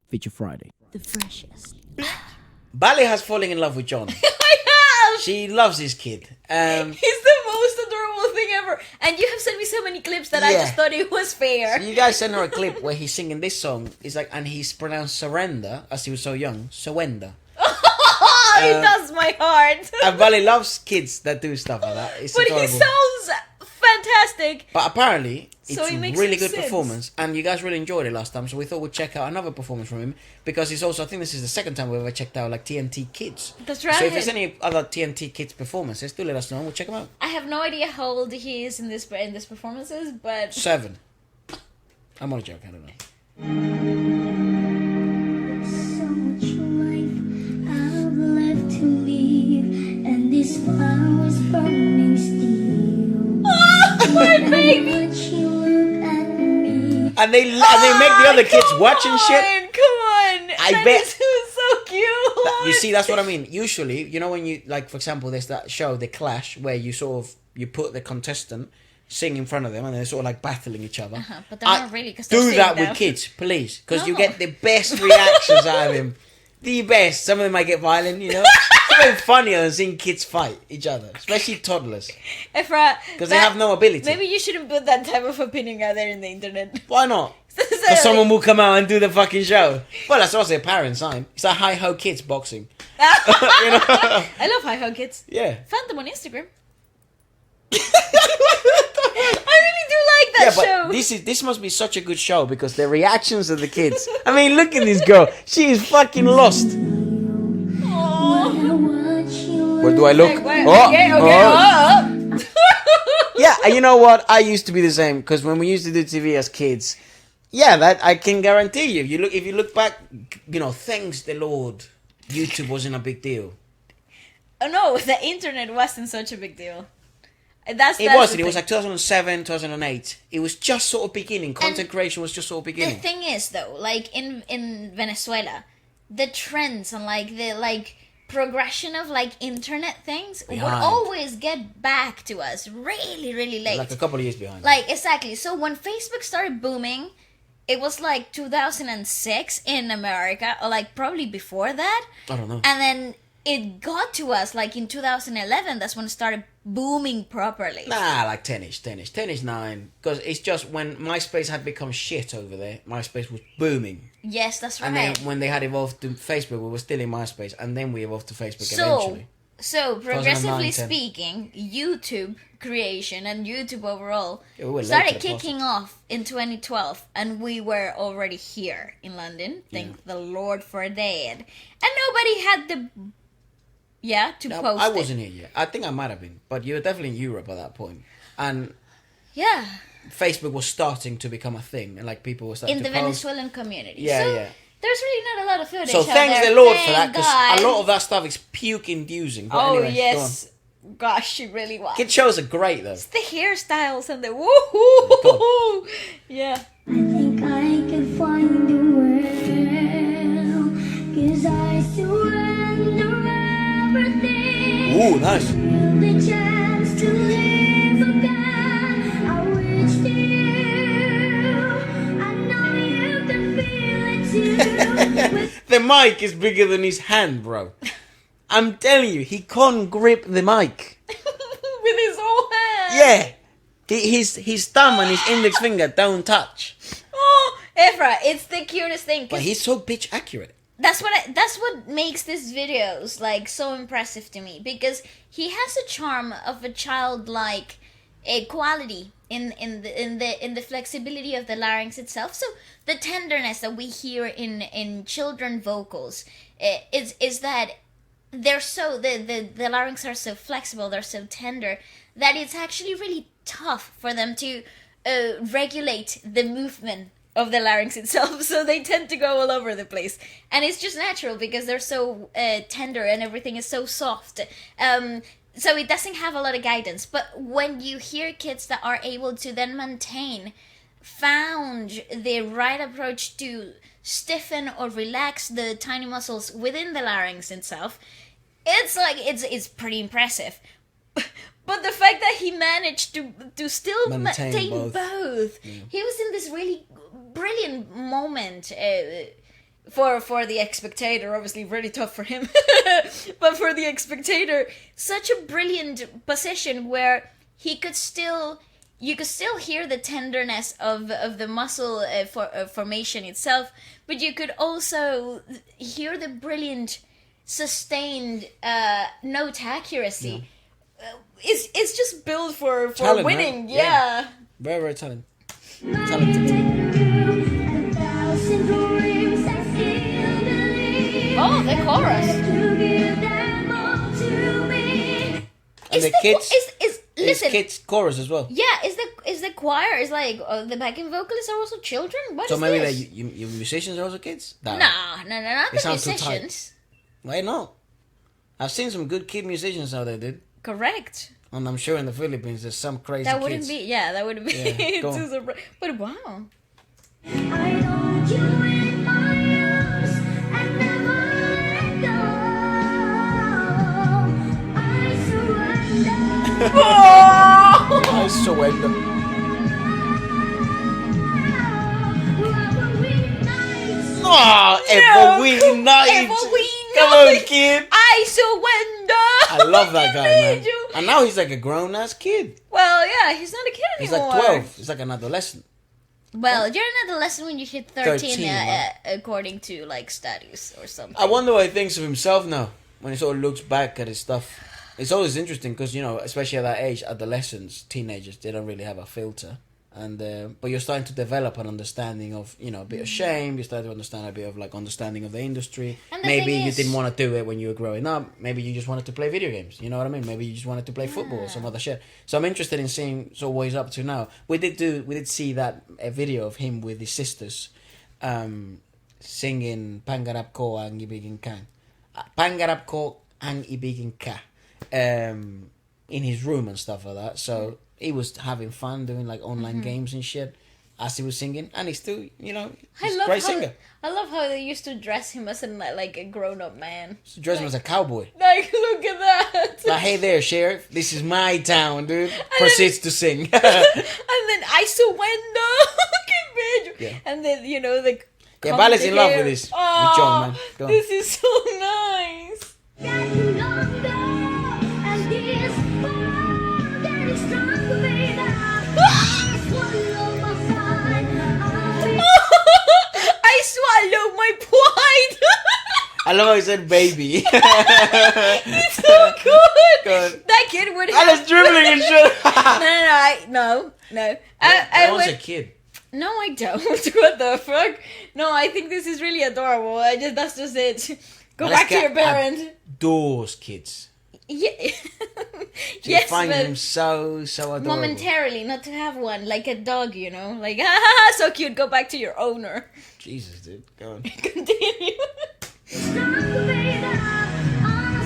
Feature Friday. The freshest. Bali has fallen in love with Jhon. I have! She loves his kid. He's the most adorable thing ever. And you have sent me so many clips that I Yeah. just thought it was fair. So you guys sent her a clip where he's singing this song. It's like, and he's pronounced surrender as he was so young. Surrender. It does my heart. And Bali loves kids that do stuff like that. It's But adorable. he sounds fantastic. But apparently, it's So it a makes really good sense. performance, and you guys really enjoyed it last time. So we thought we'd check out another performance from him because it's also, I think this is the second time we've ever checked out like TNT Kids. That's right. So if there's any other TNT Kids performances, do let us know. and We'll check them out. I have no idea how old he is in this performances, but 7. I'm on a joke. I don't know. So much life I've left to live, and this fire's burning still. my baby. But you look at me. And they make the other kids watch and shit. Come on! I bet- This is so cute. You see, that's what I mean. Usually, you know when you, like, for example, there's that show, The Clash, where you sort of, you put the contestant sing in front of them and they're sort of like battling each other. But they're not really, 'cause they're do that sitting with down. kids, please, because you No. get the best reactions out of him. The best. Some of them might get violent, you know. It's even funnier than seeing kids fight each other, especially toddlers, Efra, because they have no ability. Maybe you shouldn't put that type of opinion out there in the internet. Why not? Because someone will come out and do the fucking show. Well, that's also a parent sign. It's like hi-ho kids boxing. You know? I love Hi Ho Kids. Yeah. Found them on Instagram. I really do like that Yeah, show. but this must be such a good show because the reactions of the kids. I mean, look at this girl. She is fucking lost. Aww. Where do I look? Okay, Oh, okay. oh. Yeah, and you know what? I used to be the same because when we used to do TV as kids, yeah, that I can guarantee you. If you look back, you know, thanks the Lord, YouTube wasn't a big deal. Oh no, the internet wasn't such a big deal. It The wasn't. It was thing. like 2007, 2008. It was just sort of beginning. Content creation was just sort of The beginning. thing is, though, like in Venezuela, the trends and like the progression of like internet things would Behind. always get back to us really, really late. Like a couple of years behind. Like, exactly. So when Facebook started booming, it was like 2006 in America, or like probably before that. I don't know. And then it got to us like in 2011. That's when it started booming properly. Nah, like 10ish, 9. Because it's just when MySpace had become shit over there, MySpace was booming. Yes, that's right. And then when they had evolved to Facebook, we were still in MySpace. And then we evolved to Facebook So, eventually. so progressively 2009, 10. speaking, YouTube creation and YouTube overall Yeah, we were started later, kicking off in 2012, and we were already here in London. Thank the Lord for that. And nobody had the to No, post I it. wasn't here yet. I think I might have been. But you were definitely in Europe at that point. And Yeah, Facebook was starting to become a thing. And like people were starting in to the post. Venezuelan community. Yeah, so yeah. There's really not a lot of footage. So out thanks there. the Lord for Thank that. Because God. a lot of that stuff is puke-inducing. But Oh anyway, yes, gosh, it really was. Kid shows are great though. The hairstyles and the woohoo. Yeah. I think I can find the world, 'cause I surrender everything. Ooh, nice. The chance to live again. I wish to you. I know you can feel it too. The mic is bigger than his hand, bro. I'm telling you, he can't grip the mic. With his whole hand. Yeah. His thumb and his index finger don't touch. Oh, Efra, it's the cutest thing. 'cause But he's so pitch accurate. that's what makes these videos like so impressive to me, because he has a charm of a childlike quality in the flexibility of the larynx itself. So the tenderness that we hear in children vocals is that they're so the larynx are so flexible, they're so tender that it's actually really tough for them to regulate the movement of the larynx itself, so they tend to go all over the place, and it's just natural because they're so tender and everything is so soft. So it doesn't have a lot of guidance. But when you hear kids that are able to then found the right approach to stiffen or relax the tiny muscles within the larynx itself, it's like it's pretty impressive. But the fact that he managed to still maintain both. Yeah. He was in this really brilliant moment for the spectator, obviously really tough for him, but for the spectator, such a brilliant position where he could still, you could still hear the tenderness of the muscle formation itself, but you could also hear the brilliant sustained note accuracy. It's just built for Talent, winning, right? yeah. Very, very talented. Oh, the chorus. And the kids, Is listen. kids chorus as well. Yeah, is the choir is like the backing vocalists are also children? What So is maybe this? that your musicians are also kids? No, not They the sound too tight. musicians. Why not? I've seen some good kid musicians out there, dude. Correct. And I'm sure in the Philippines there's some crazy That wouldn't kids. be. Yeah, that wouldn't be. Yeah, go too on. surpri- But wow. I hold you in my arms and never let go. I surrender. I surrender. Oh, ever we night. Ever we Come on, night. kid. I surrender. I love that guy, man. Made you- And now he's like a grown ass kid. Well, yeah, he's not a kid He's anymore. like 12. He's like an adolescent. Well, you're an adolescent when you hit 13, 13, right? according to like studies or something. I wonder what he thinks of himself now when he sort of looks back at his stuff. It's always interesting because, you know, especially at that age, adolescents, teenagers, they don't really have a filter. And but you're starting to develop an understanding of, you know, a bit of shame. You start to understand a bit of like understanding of the industry. And the Maybe thing you is- didn't want to do it when you were growing up. Maybe you just wanted to play video games. You know what I mean? Maybe you just wanted to play football or some other shit. So I'm interested in seeing sort of what he's up to now. We did see that a video of him with his sisters, singing Pangarap Ko ang Ibigin Ka. Pangarap Ko ang Ibigin Ka. In his room and stuff like that. So he was having fun doing like online games and shit as he was singing, and he's still, you know, he's a great singer. I love how they used to dress him as like a grown-up man. So dressed him as a cowboy. Like, look at that. Like, hey there, sheriff, this is my town, dude. Proceeds to sing. And then I surrender. Qué bello. Yeah. And then, you know, the Yeah, Vale's in love with this. With Jhon, man. Go on. This is so nice. Getting longer, and this bond that is stronger, baby. I swallow my pride. I swallow my pride. I love how he said baby. It's so good. Good. That kid would I have. was dribbling and shit. No. I was would. a kid. No, I don't. What the fuck? No, I think this is really adorable. That's just it. Go back to your parents. Those kids. Yeah. You Yes, find but him so adorable. momentarily, not to have one like a dog, you know, like so cute. Go back to your owner. Jesus, dude. Go on. Continue. Stronger, baby. I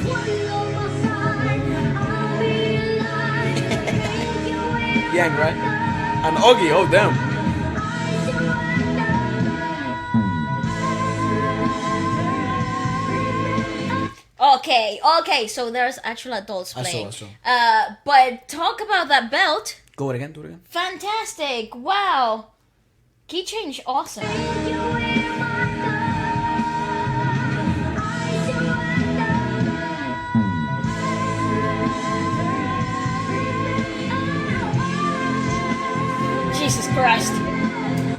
swallow my pride. I'll be alive. Make your way Yang, right? And Oggy, oh damn. Okay, so there's actual adults I saw, playing. I saw. But talk about that belt. Do it again. Fantastic. Wow. Key change, awesome. Jesus Christ.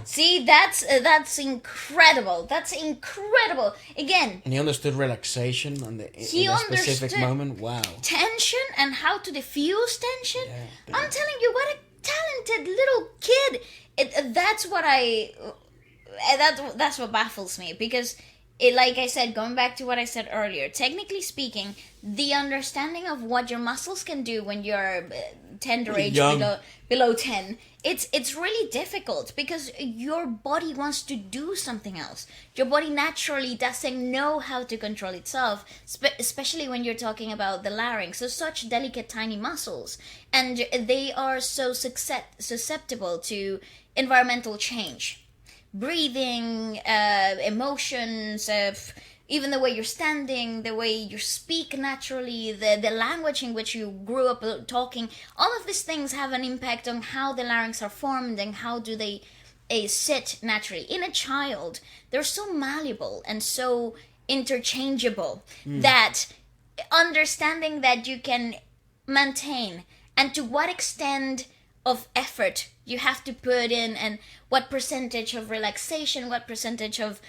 See, that's incredible. That's incredible. Again, And he understood relaxation and He in a specific understood- moment. Wow. tension and how to diffuse tension. Yeah. I'm telling you, what a talented little kid. That's what that's what baffles me, because like I said, going back to what I said earlier, technically speaking, the understanding of what your muscles can do when you're tender age Young. below 10, it's really difficult because your body wants to do something else. Your body naturally doesn't know how to control itself, especially when you're talking about the larynx. So such delicate tiny muscles, and they are so susceptible to environmental change, breathing, emotions, even the way you're standing, the way you speak naturally, the language in which you grew up talking. All of these things have an impact on how the larynx are formed and how do they sit naturally. In a child, they're so malleable and so interchangeable that understanding that you can maintain and to what extent of effort you have to put in and what percentage of relaxation, what percentage of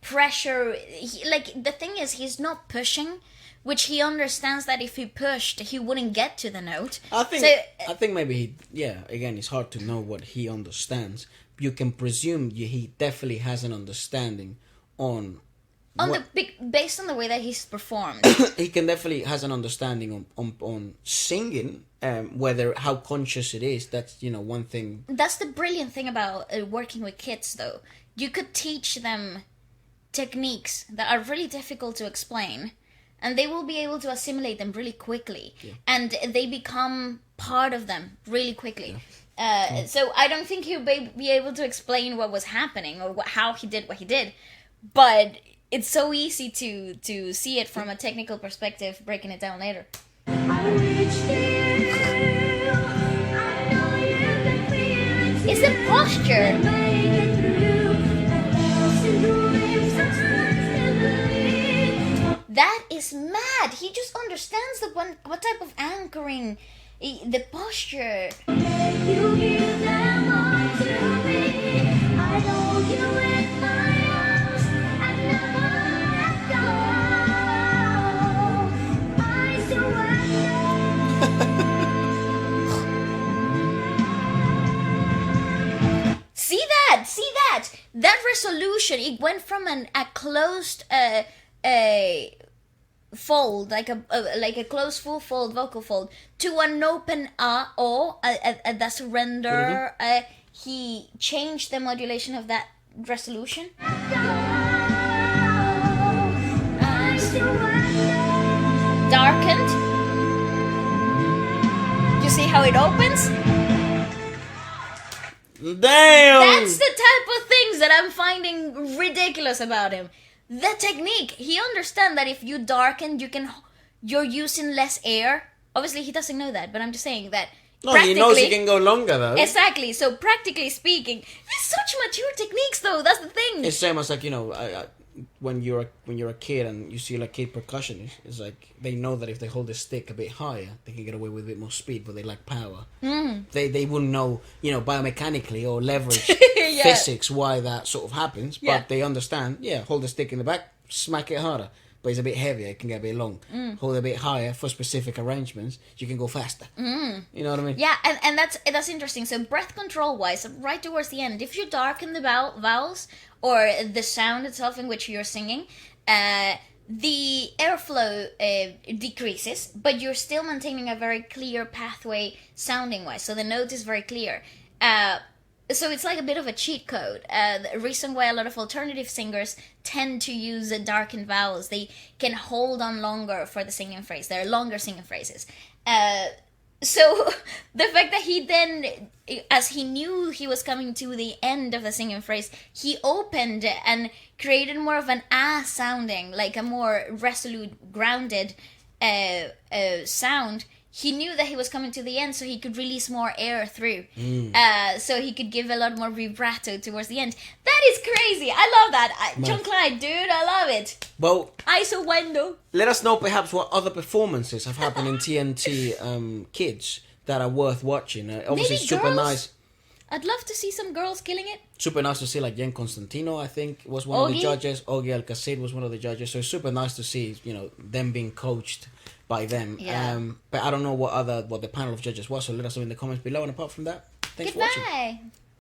pressure. The thing is, he's not pushing, which he understands that if he pushed, he wouldn't get to the note. I think maybe again, it's hard to know what he understands. You can presume he definitely has an understanding based on the way that he's performed. He can definitely has an understanding on singing, whether how conscious it is. That's one thing. That's the brilliant thing about working with kids, though. You could teach them techniques that are really difficult to explain, and they will be able to assimilate them really quickly, and they become part of them really quickly. So I don't think he'll be able to explain what was happening or how he did what he did, but it's so easy to see it from a technical perspective, breaking it down later. It's the posture. That is mad. He just understands what type of anchoring, the posture. You give them all to me. I hold you in my arms and never let go. I surrender. See that? That resolution. It went from a closed fold, like a closed full fold vocal fold, to an open the surrender. He changed the modulation of that resolution. Darkened. You see how it opens? Damn! That's the type of things that I'm finding ridiculous about him. The technique. He understands that if you darken, you're using less air. Obviously, he doesn't know that, but I'm just saying that. No, he knows he can go longer though. Exactly. So practically speaking, there's such mature techniques though. That's the thing. It's same as when you're a kid and you see like kid percussionists, it's like they know that if they hold the stick a bit higher, they can get away with a bit more speed, but they lack power. They wouldn't know, biomechanically or leverage physics why that sort of happens, but they understand. Hold the stick in the back, smack it harder. But it's a bit heavier, it can get a bit long. Hold it a bit higher for specific arrangements, you can go faster. You know what I mean? Yeah, and that's interesting. So breath control wise, right towards the end, if you darken the vowels or the sound itself in which you're singing, the airflow decreases, but you're still maintaining a very clear pathway sounding wise. So the note is very clear. So it's like a bit of a cheat code. The reason why a lot of alternative singers tend to use darkened vowels, they can hold on longer for the singing phrase. They're longer singing phrases. So the fact that he then, as he knew he was coming to the end of the singing phrase, he opened and created more of an sounding, like a more resolute, grounded sound. He knew that he was coming to the end, so he could release more air through. So he could give a lot more vibrato towards the end. That is crazy. I love that. Jhon Clyde, dude, I love it. Well, I surrender. Let us know perhaps what other performances have happened in TNT Kids that are worth watching. Obviously, Maybe super girls? Nice. I'd love to see some girls killing it. Super nice to see like Jen Constantino, I think, was one of the judges. Ogie Alcacid was one of the judges. So super nice to see, them being coached by them. Yeah. But I don't know what the panel of judges was, so let us know in the comments below. And apart from that, thanks for watching. Goodbye.